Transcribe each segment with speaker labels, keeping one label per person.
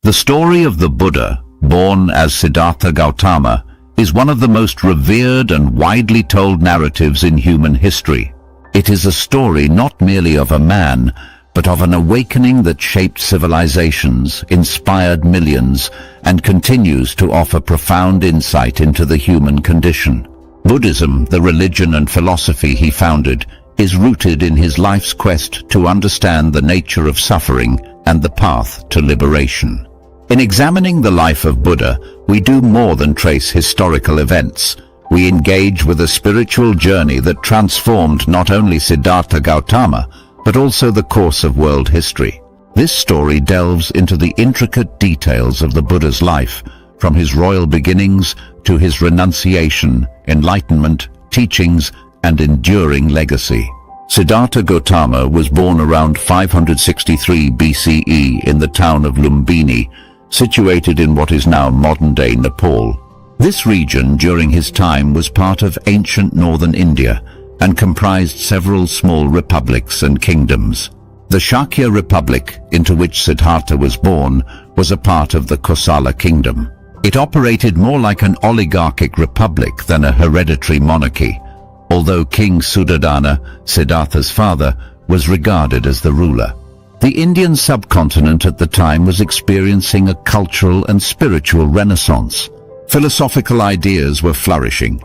Speaker 1: The story of the Buddha, born as Siddhartha Gautama, is one of the most revered and widely told narratives in human history. It is a story not merely of a man, but of an awakening that shaped civilizations, inspired millions, and continues to offer profound insight into the human condition. Buddhism, the religion and philosophy he founded, is rooted in his life's quest to understand the nature of suffering and the path to liberation. In examining the life of Buddha, we do more than trace historical events. We engage with a spiritual journey that transformed not only Siddhartha Gautama, but also the course of world history. This story delves into the intricate details of the Buddha's life, from his royal beginnings to his renunciation, enlightenment, teachings, and enduring legacy. Siddhartha Gautama was born around 563 BCE in the town of Lumbini, situated in what is now modern-day Nepal. This region during his time was part of ancient northern India and comprised several small republics and kingdoms. The Shakya Republic, into which Siddhartha was born, was a part of the Kosala kingdom. It operated more like an oligarchic republic than a hereditary monarchy, although King Suddhodana, Siddhartha's father, was regarded as the ruler. The Indian subcontinent at the time was experiencing a cultural and spiritual renaissance. Philosophical ideas were flourishing.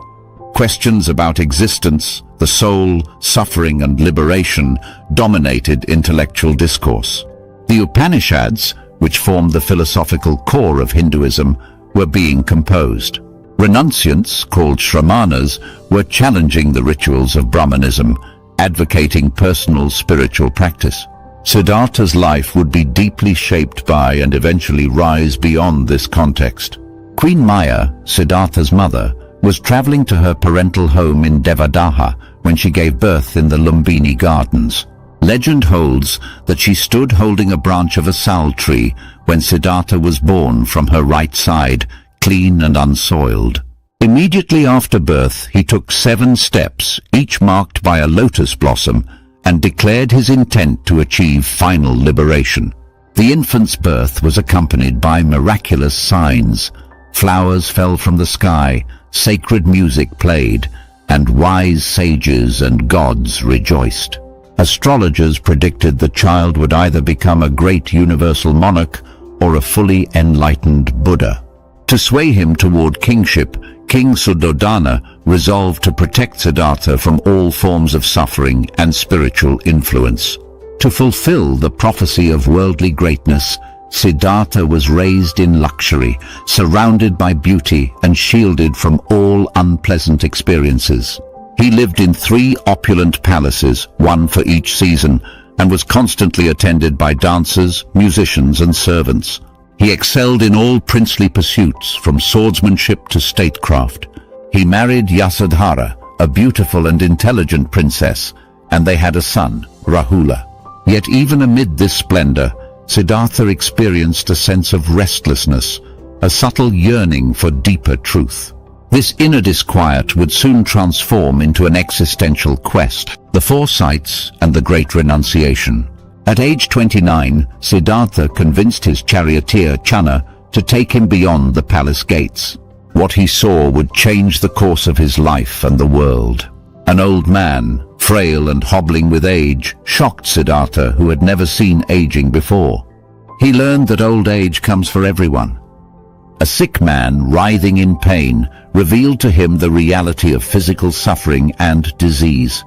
Speaker 1: Questions about existence, the soul, suffering, and liberation dominated intellectual discourse. The Upanishads, which formed the philosophical core of Hinduism, were being composed. Renunciants, called Shramanas, were challenging the rituals of Brahmanism, advocating personal spiritual practice. Siddhartha's life would be deeply shaped by and eventually rise beyond this context. Queen Maya, Siddhartha's mother, was traveling to her parental home in Devadaha when she gave birth in the Lumbini Gardens. Legend holds that she stood holding a branch of a sal tree when Siddhartha was born from her right side, clean and unsoiled. Immediately after birth, he took 7 steps, each marked by a lotus blossom, and declared his intent to achieve final liberation. The infant's birth was accompanied by miraculous signs. Flowers fell from the sky, sacred music played, and wise sages and gods rejoiced. Astrologers predicted the child would either become a great universal monarch or a fully enlightened Buddha. To sway him toward kingship, King Suddhodana resolved to protect Siddhartha from all forms of suffering and spiritual influence. To fulfill the prophecy of worldly greatness, Siddhartha was raised in luxury, surrounded by beauty and shielded from all unpleasant experiences. He lived in 3 opulent palaces, one for each season, and was constantly attended by dancers, musicians, and servants. He excelled in all princely pursuits, from swordsmanship to statecraft. He married Yasodhara, a beautiful and intelligent princess, and they had a son, Rahula. Yet even amid this splendor, Siddhartha experienced a sense of restlessness, a subtle yearning for deeper truth. This inner disquiet would soon transform into an existential quest, the 4 sights and the great renunciation. At age 29, Siddhartha convinced his charioteer Channa to take him beyond the palace gates. What he saw would change the course of his life and the world. An old man, frail and hobbling with age, shocked Siddhartha, who had never seen aging before. He learned that old age comes for everyone. A sick man, writhing in pain, revealed to him the reality of physical suffering and disease.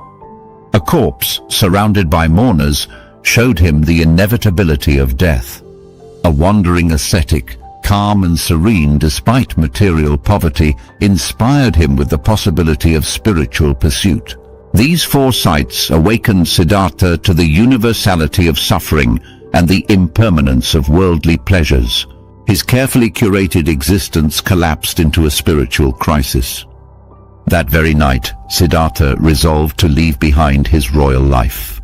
Speaker 1: A corpse, surrounded by mourners, showed him the inevitability of death. A wandering ascetic, calm and serene despite material poverty, inspired him with the possibility of spiritual pursuit. These 4 sights awakened Siddhartha to the universality of suffering and the impermanence of worldly pleasures. His carefully curated existence collapsed into a spiritual crisis. That very night, Siddhartha resolved to leave behind his royal life.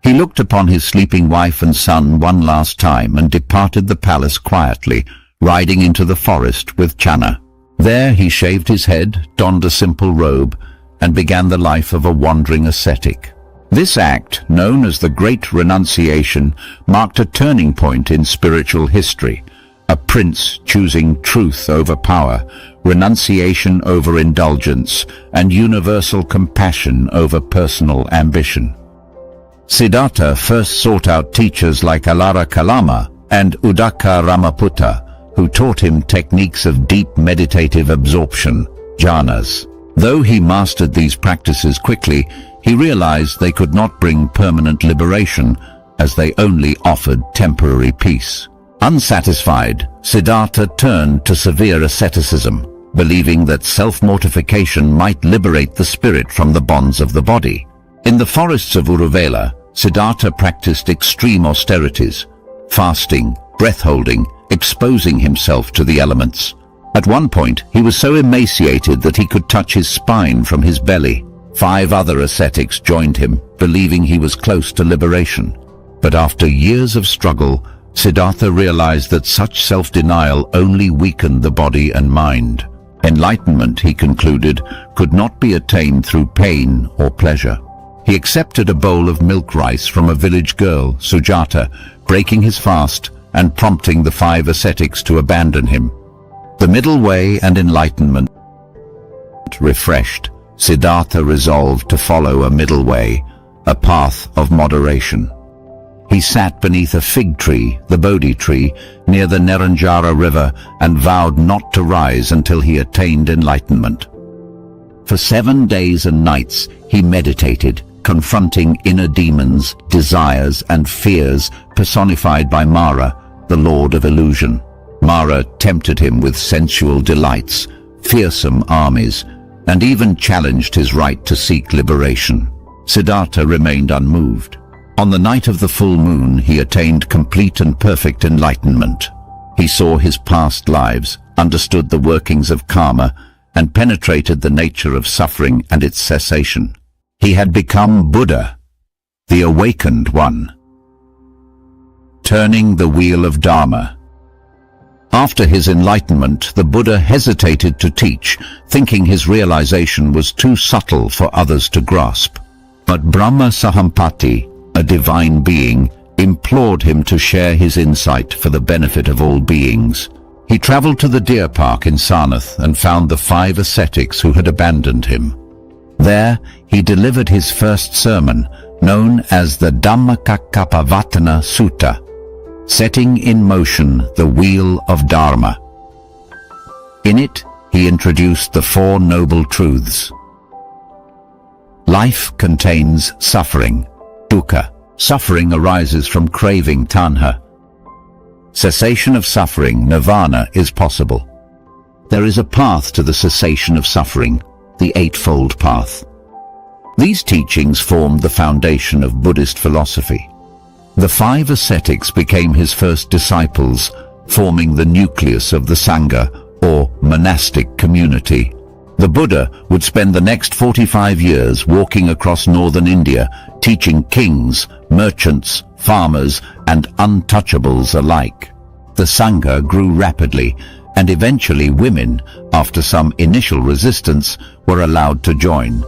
Speaker 1: He looked upon his sleeping wife and son one last time and departed the palace quietly, riding into the forest with Channa. There he shaved his head, donned a simple robe, and began the life of a wandering ascetic. This act, known as the Great Renunciation, marked a turning point in spiritual history, a prince choosing truth over power, renunciation over indulgence, and universal compassion over personal ambition. Siddhartha first sought out teachers like Alara Kalama and Udaka Ramaputta, who taught him techniques of deep meditative absorption, jhanas. Though he mastered these practices quickly, he realized they could not bring permanent liberation, as they only offered temporary peace. Unsatisfied, Siddhartha turned to severe asceticism, believing that self-mortification might liberate the spirit from the bonds of the body. In the forests of Uruvela, Siddhartha practiced extreme austerities, fasting, breath-holding, exposing himself to the elements. At one point, he was so emaciated that he could touch his spine from his belly. 5 other ascetics joined him, believing he was close to liberation. But after years of struggle, Siddhartha realized that such self-denial only weakened the body and mind. Enlightenment, he concluded, could not be attained through pain or pleasure. He accepted a bowl of milk rice from a village girl, Sujata, breaking his fast and prompting the 5 ascetics to abandon him. The middle way and enlightenment refreshed, Siddhartha resolved to follow a middle way, a path of moderation. He sat beneath a fig tree, the Bodhi tree, near the Neranjara river and vowed not to rise until he attained enlightenment. For 7 days and nights he meditated, confronting inner demons, desires and fears personified by Mara, the Lord of Illusion. Mara tempted him with sensual delights, fearsome armies, and even challenged his right to seek liberation. Siddhartha remained unmoved. On the night of the full moon, he attained complete and perfect enlightenment. He saw his past lives, understood the workings of karma, and penetrated the nature of suffering and its cessation. He had become Buddha, the awakened one, turning the wheel of Dharma. After his enlightenment, the Buddha hesitated to teach, thinking his realization was too subtle for others to grasp. But Brahma Sahampati, a divine being, implored him to share his insight for the benefit of all beings. He traveled to the deer park in Sarnath and found the 5 ascetics who had abandoned him. There, he delivered his first sermon, known as the Dhammacakkappavattana Sutta, setting in motion the wheel of Dharma. In it, he introduced the 4 noble truths. Life contains suffering, dukkha. Suffering arises from craving, tanha. Cessation of suffering, nirvana, is possible. There is a path to the cessation of suffering, the Eightfold Path. These teachings formed the foundation of Buddhist philosophy. The 5 ascetics became his first disciples, forming the nucleus of the Sangha, or monastic community. The Buddha would spend the next 45 years walking across northern India, teaching kings, merchants, farmers, and untouchables alike. The Sangha grew rapidly, and eventually women, after some initial resistance, were allowed to join,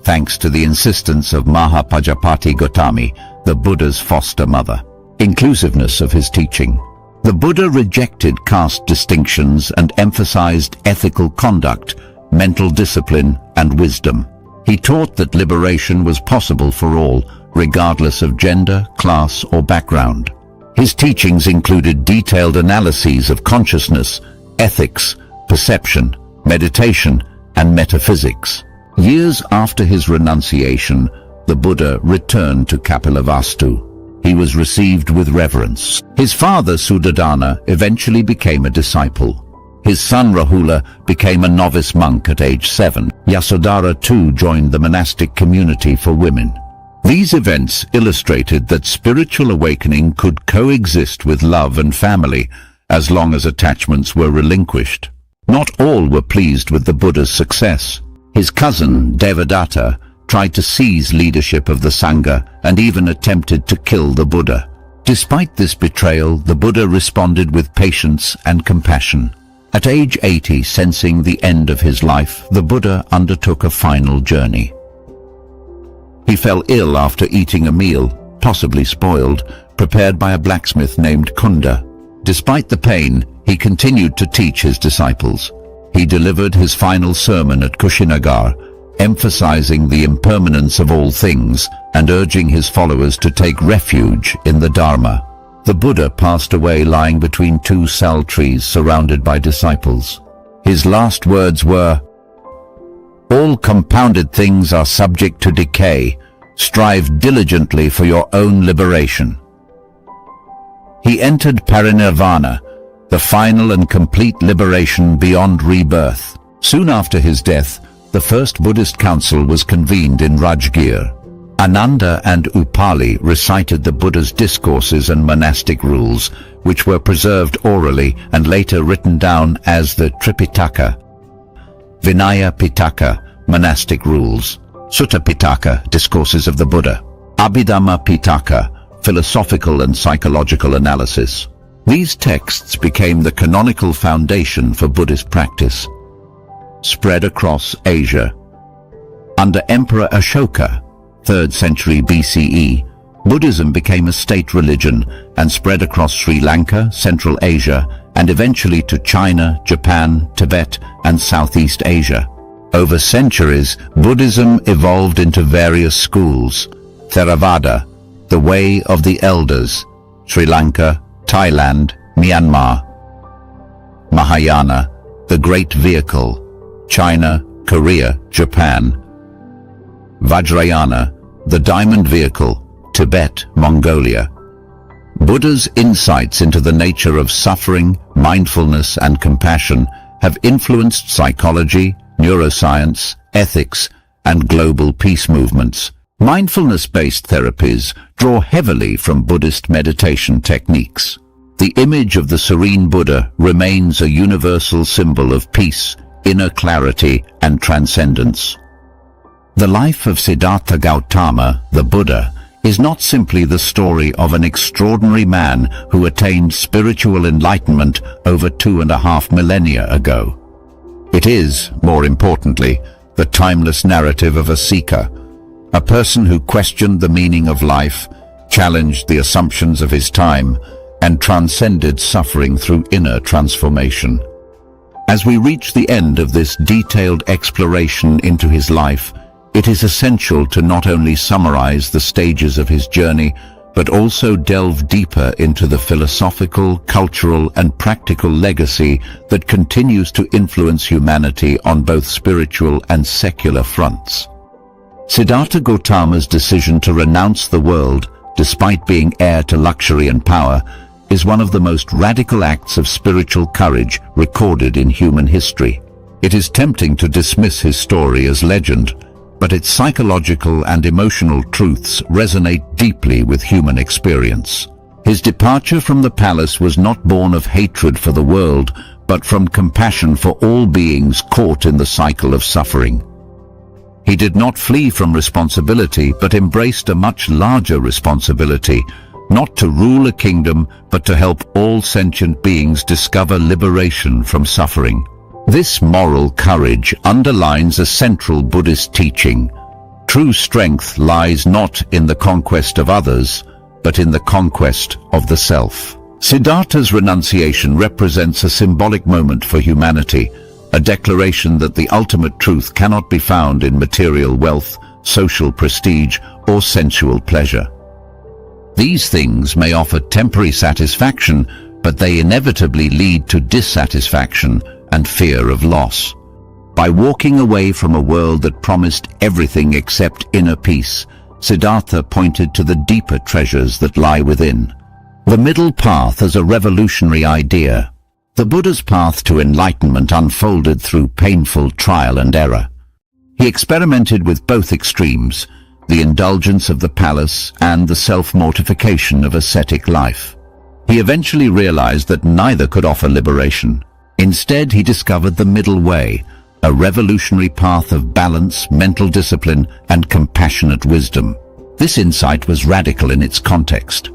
Speaker 1: thanks to the insistence of Mahapajapati Gautami, the Buddha's foster mother. Inclusiveness of his teaching. The Buddha rejected caste distinctions and emphasized ethical conduct, mental discipline, and wisdom. He taught that liberation was possible for all, regardless of gender, class, or background. His teachings included detailed analyses of consciousness, ethics, perception, meditation, and metaphysics. Years after his renunciation, the Buddha returned to Kapilavastu. He was received with reverence. His father, Suddhodana, eventually became a disciple. His son Rahula became a novice monk at age 7. Yasodhara too joined the monastic community for women. These events illustrated that spiritual awakening could coexist with love and family, as long as attachments were relinquished. Not all were pleased with the Buddha's success. His cousin, Devadatta, tried to seize leadership of the Sangha and even attempted to kill the Buddha. Despite this betrayal, the Buddha responded with patience and compassion. At age 80, sensing the end of his life, the Buddha undertook a final journey. He fell ill after eating a meal, possibly spoiled, prepared by a blacksmith named Kunda. Despite the pain, He continued to teach his disciples. He delivered his final sermon at Kushinagar, emphasizing the impermanence of all things and urging his followers to take refuge in the Dharma. The Buddha passed away lying between two sal trees surrounded by disciples. His last words were, "All compounded things are subject to decay. Strive diligently for your own liberation." He entered parinirvana, the final and complete liberation beyond rebirth. Soon after his death, the first Buddhist council was convened in Rajgir. Ananda and Upali recited the Buddha's discourses and monastic rules, which were preserved orally and later written down as the Tripitaka. Vinaya Pitaka, monastic rules. Sutta Pitaka, discourses of the Buddha. Abhidhamma Pitaka, philosophical and psychological analysis. These texts became the canonical foundation for Buddhist practice. Spread across Asia. Under Emperor Ashoka, 3rd century BCE, Buddhism became a state religion and spread across Sri Lanka, Central Asia, and eventually to China, Japan, Tibet, and Southeast Asia. Over centuries, Buddhism evolved into various schools. Theravada, the way of the elders, Sri Lanka, Thailand, Myanmar. Mahayana, the great vehicle, China, Korea, Japan. Vajrayana, the diamond vehicle, Tibet, Mongolia. Buddha's insights into the nature of suffering, mindfulness, and compassion have influenced psychology, neuroscience, ethics, and global peace movements. Mindfulness-based therapies draw heavily from Buddhist meditation techniques. The image of the serene Buddha remains a universal symbol of peace, inner clarity, and transcendence. The life of Siddhartha Gautama, the Buddha, is not simply the story of an extraordinary man who attained spiritual enlightenment over 2.5 millennia ago. It is, more importantly, the timeless narrative of a seeker, a person who questioned the meaning of life, challenged the assumptions of his time, and transcended suffering through inner transformation. As we reach the end of this detailed exploration into his life, it is essential to not only summarize the stages of his journey, but also delve deeper into the philosophical, cultural, and practical legacy that continues to influence humanity on both spiritual and secular fronts. Siddhartha Gautama's decision to renounce the world, despite being heir to luxury and power, is one of the most radical acts of spiritual courage recorded in human history. It is tempting to dismiss his story as legend, but its psychological and emotional truths resonate deeply with human experience. His departure from the palace was not born of hatred for the world, but from compassion for all beings caught in the cycle of suffering. He did not flee from responsibility, but embraced a much larger responsibility, not to rule a kingdom, but to help all sentient beings discover liberation from suffering. This moral courage underlines a central Buddhist teaching. True strength lies not in the conquest of others, but in the conquest of the self. Siddhartha's renunciation represents a symbolic moment for humanity, a declaration that the ultimate truth cannot be found in material wealth, social prestige, or sensual pleasure. These things may offer temporary satisfaction, but they inevitably lead to dissatisfaction and fear of loss. By walking away from a world that promised everything except inner peace, Siddhartha pointed to the deeper treasures that lie within. The middle path as a revolutionary idea. The Buddha's path to enlightenment unfolded through painful trial and error. He experimented with both extremes, the indulgence of the palace and the self-mortification of ascetic life. He eventually realized that neither could offer liberation. Instead, he discovered the middle way, a revolutionary path of balance, mental discipline, and compassionate wisdom. This insight was radical in its context.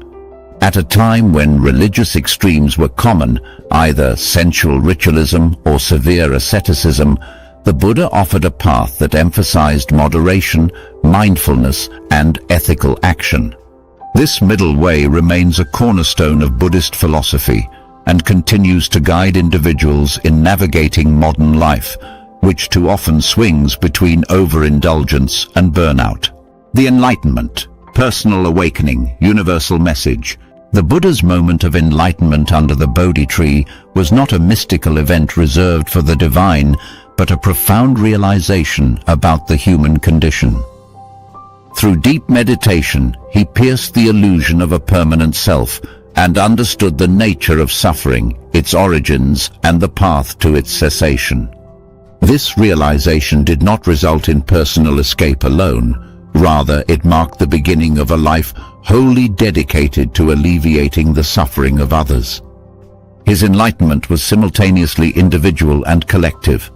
Speaker 1: At a time when religious extremes were common, either sensual ritualism or severe asceticism, the Buddha offered a path that emphasized moderation, mindfulness, and ethical action. This middle way remains a cornerstone of Buddhist philosophy, and continues to guide individuals in navigating modern life, which too often swings between overindulgence and burnout. The Enlightenment, personal awakening, universal message. The Buddha's moment of enlightenment under the Bodhi tree was not a mystical event reserved for the divine, but a profound realization about the human condition. Through deep meditation, he pierced the illusion of a permanent self and understood the nature of suffering, its origins, and the path to its cessation. This realization did not result in personal escape alone. Rather, it marked the beginning of a life wholly dedicated to alleviating the suffering of others. His enlightenment was simultaneously individual and collective.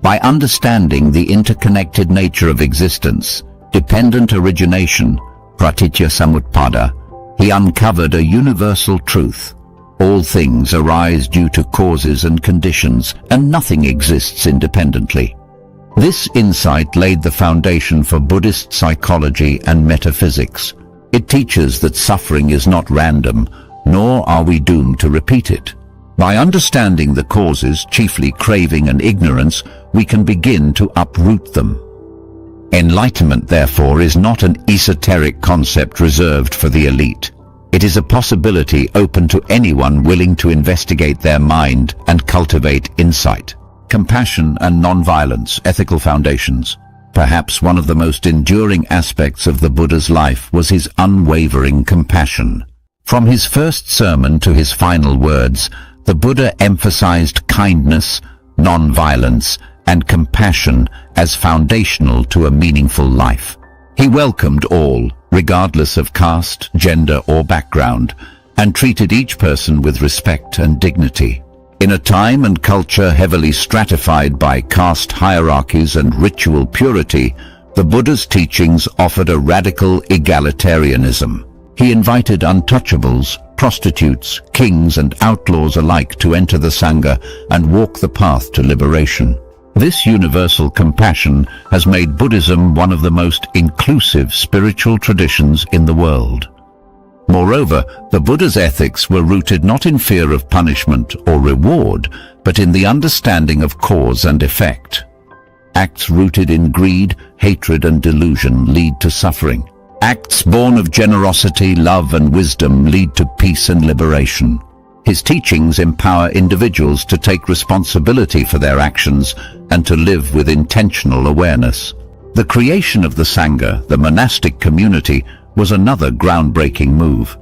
Speaker 1: By understanding the interconnected nature of existence, dependent origination, pratitya samutpada, he uncovered a universal truth. All things arise due to causes and conditions, and nothing exists independently. This insight laid the foundation for Buddhist psychology and metaphysics. It teaches that suffering is not random, nor are we doomed to repeat it. By understanding the causes, chiefly craving and ignorance, we can begin to uproot them. Enlightenment, therefore, is not an esoteric concept reserved for the elite. It is a possibility open to anyone willing to investigate their mind and cultivate insight. Compassion and non-violence, ethical foundations. Perhaps one of the most enduring aspects of the Buddha's life was his unwavering compassion. From his first sermon to his final words, the Buddha emphasized kindness, non-violence, and compassion as foundational to a meaningful life. He welcomed all, regardless of caste, gender, or background, and treated each person with respect and dignity. In a time and culture heavily stratified by caste hierarchies and ritual purity, the Buddha's teachings offered a radical egalitarianism. He invited untouchables, prostitutes, kings, and outlaws alike to enter the Sangha and walk the path to liberation. This universal compassion has made Buddhism one of the most inclusive spiritual traditions in the world. Moreover, the Buddha's ethics were rooted not in fear of punishment or reward, but in the understanding of cause and effect. Acts rooted in greed, hatred, and delusion lead to suffering. Acts born of generosity, love, and wisdom lead to peace and liberation. His teachings empower individuals to take responsibility for their actions and to live with intentional awareness. The creation of the Sangha, the monastic community, was another groundbreaking move.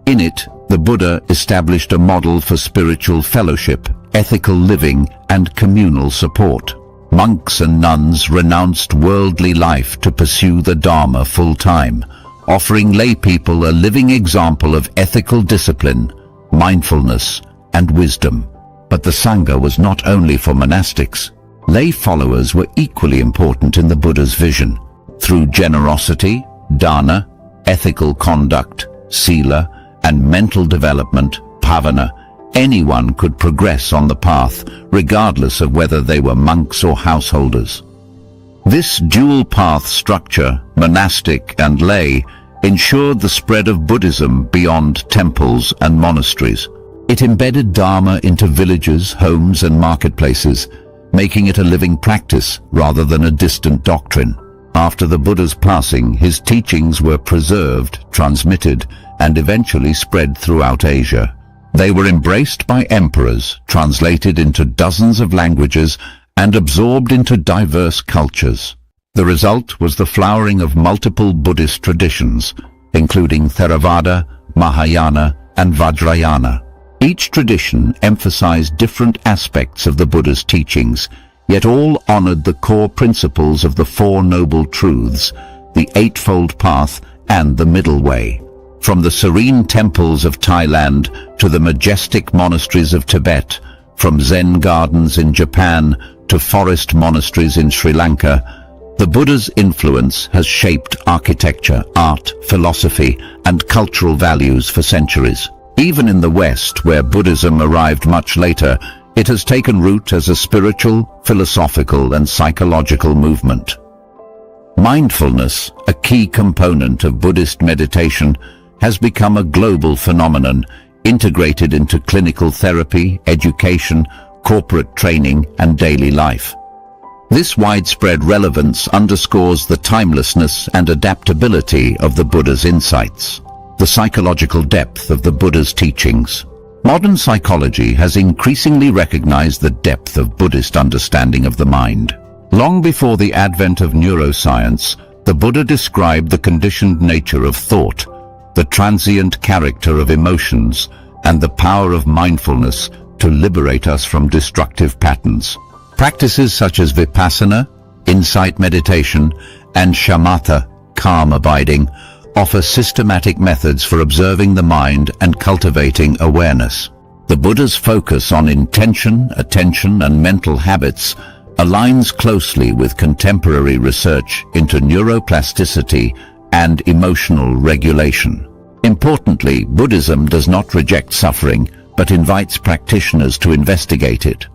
Speaker 1: In it, the Buddha established a model for spiritual fellowship, ethical living, and communal support. Monks and nuns renounced worldly life to pursue the Dharma full-time, offering lay people a living example of ethical discipline, mindfulness, and wisdom. But the Sangha was not only for monastics. Lay followers were equally important in the Buddha's vision. Through generosity, dana, ethical conduct, sila, and mental development, bhavana, anyone could progress on the path, regardless of whether they were monks or householders. This dual path structure, monastic and lay, ensured the spread of Buddhism beyond temples and monasteries. It embedded Dharma into villages, homes, and marketplaces, making it a living practice rather than a distant doctrine. After the Buddha's passing, his teachings were preserved, transmitted, and eventually spread throughout Asia. They were embraced by emperors, translated into dozens of languages, and absorbed into diverse cultures. The result was the flowering of multiple Buddhist traditions, including Theravada, Mahayana, and Vajrayana. Each tradition emphasized different aspects of the Buddha's teachings, yet all honored the core principles of the Four Noble Truths, the Eightfold Path, and the Middle Way. From the serene temples of Thailand to the majestic monasteries of Tibet, from Zen gardens in Japan to forest monasteries in Sri Lanka, the Buddha's influence has shaped architecture, art, philosophy, and cultural values for centuries. Even in the West, where Buddhism arrived much later, it has taken root as a spiritual, philosophical, and psychological movement. Mindfulness, a key component of Buddhist meditation, has become a global phenomenon, integrated into clinical therapy, education, corporate training, and daily life. This widespread relevance underscores the timelessness and adaptability of the Buddha's insights, the psychological depth of the Buddha's teachings. Modern psychology has increasingly recognized the depth of Buddhist understanding of the mind. Long before the advent of neuroscience, the Buddha described the conditioned nature of thought, the transient character of emotions, and the power of mindfulness to liberate us from destructive patterns. Practices such as vipassana, insight meditation, and shamatha, calm abiding, offer systematic methods for observing the mind and cultivating awareness. The Buddha's focus on intention, attention, and mental habits aligns closely with contemporary research into neuroplasticity and emotional regulation. Importantly, Buddhism does not reject suffering, but invites practitioners to investigate it.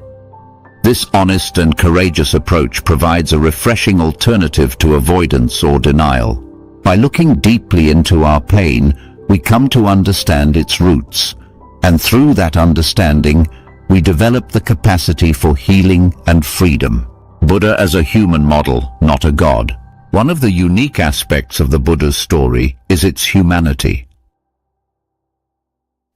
Speaker 1: This honest and courageous approach provides a refreshing alternative to avoidance or denial. By looking deeply into our pain, we come to understand its roots, and through that understanding, we develop the capacity for healing and freedom. Buddha as a human model, not a god. One of the unique aspects of the Buddha's story is its humanity.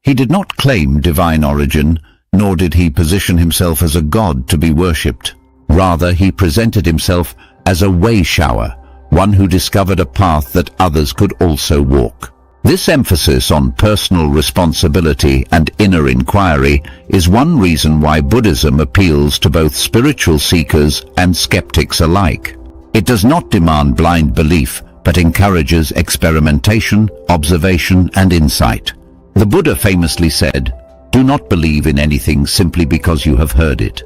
Speaker 1: He did not claim divine origin, nor did he position himself as a god to be worshipped. Rather, he presented himself as a way shower, one who discovered a path that others could also walk. This emphasis on personal responsibility and inner inquiry is one reason why Buddhism appeals to both spiritual seekers and skeptics alike. It does not demand blind belief, but encourages experimentation, observation, and insight. The Buddha famously said, "Do not believe in anything simply because you have heard it.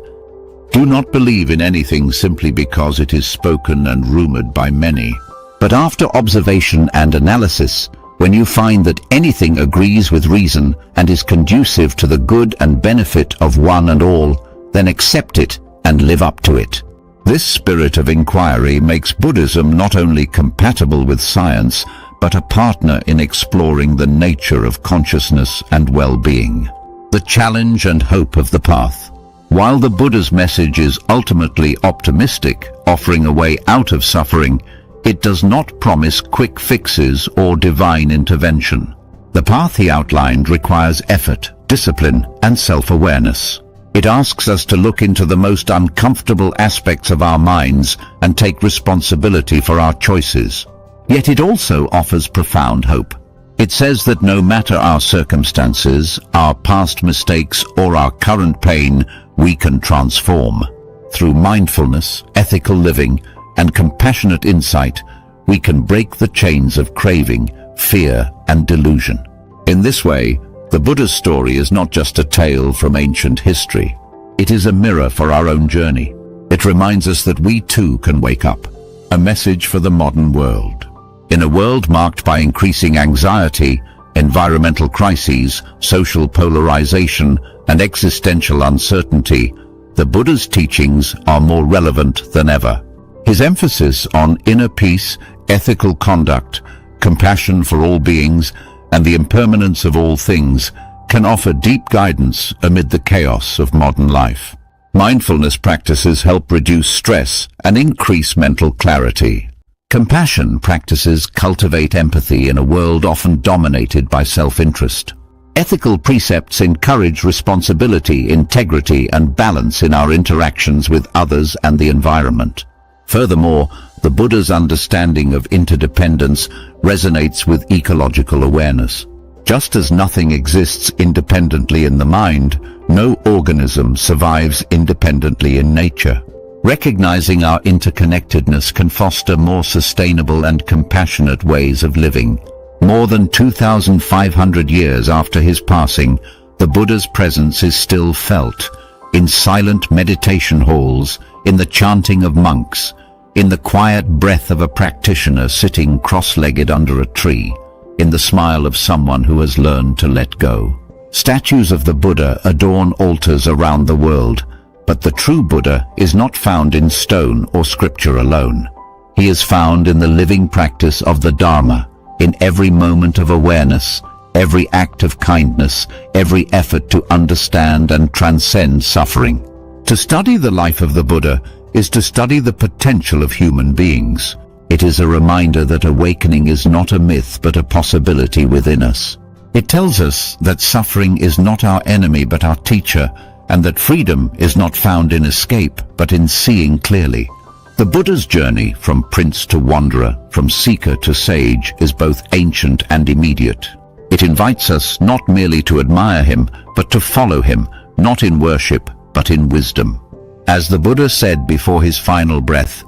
Speaker 1: Do not believe in anything simply because it is spoken and rumored by many. But after observation and analysis, when you find that anything agrees with reason and is conducive to the good and benefit of one and all, then accept it and live up to it." This spirit of inquiry makes Buddhism not only compatible with science, but a partner in exploring the nature of consciousness and well-being. The challenge and hope of the path. While the Buddha's message is ultimately optimistic, offering a way out of suffering, it does not promise quick fixes or divine intervention. The path he outlined requires effort, discipline, and self-awareness. It asks us to look into the most uncomfortable aspects of our minds and take responsibility for our choices. Yet it also offers profound hope. It says that no matter our circumstances, our past mistakes, or our current pain, we can transform. Through mindfulness, ethical living, and compassionate insight, we can break the chains of craving, fear, and delusion. In this way, the Buddha's story is not just a tale from ancient history. It is a mirror for our own journey. It reminds us that we too can wake up. A message for the modern world. In a world marked by increasing anxiety, environmental crises, social polarization, and existential uncertainty, the Buddha's teachings are more relevant than ever. His emphasis on inner peace, ethical conduct, compassion for all beings, and the impermanence of all things can offer deep guidance amid the chaos of modern life. Mindfulness practices help reduce stress and increase mental clarity. Compassion practices cultivate empathy in a world often dominated by self-interest. Ethical precepts encourage responsibility, integrity, and balance in our interactions with others and the environment. Furthermore, the Buddha's understanding of interdependence resonates with ecological awareness. Just as nothing exists independently in the mind, no organism survives independently in nature. Recognizing our interconnectedness can foster more sustainable and compassionate ways of living. More than 2,500 years after his passing, the Buddha's presence is still felt, in silent meditation halls, in the chanting of monks, in the quiet breath of a practitioner sitting cross-legged under a tree, in the smile of someone who has learned to let go. Statues of the Buddha adorn altars around the world, but the true Buddha is not found in stone or scripture alone. He is found in the living practice of the Dharma, in every moment of awareness, every act of kindness, every effort to understand and transcend suffering. To study the life of the Buddha is to study the potential of human beings. It is a reminder that awakening is not a myth but a possibility within us. It tells us that suffering is not our enemy but our teacher, and that freedom is not found in escape but in seeing clearly. The Buddha's journey from prince to wanderer, from seeker to sage, is both ancient and immediate. It invites us not merely to admire him, but to follow him, not in worship, but in wisdom. As the Buddha said before his final breath,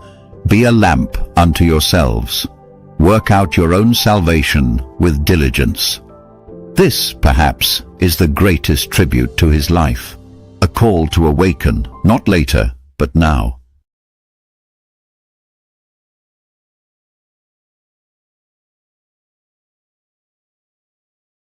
Speaker 1: "Be a lamp unto yourselves. Work out your own salvation with diligence." This, perhaps, is the greatest tribute to his life, a call to awaken, not later, but now.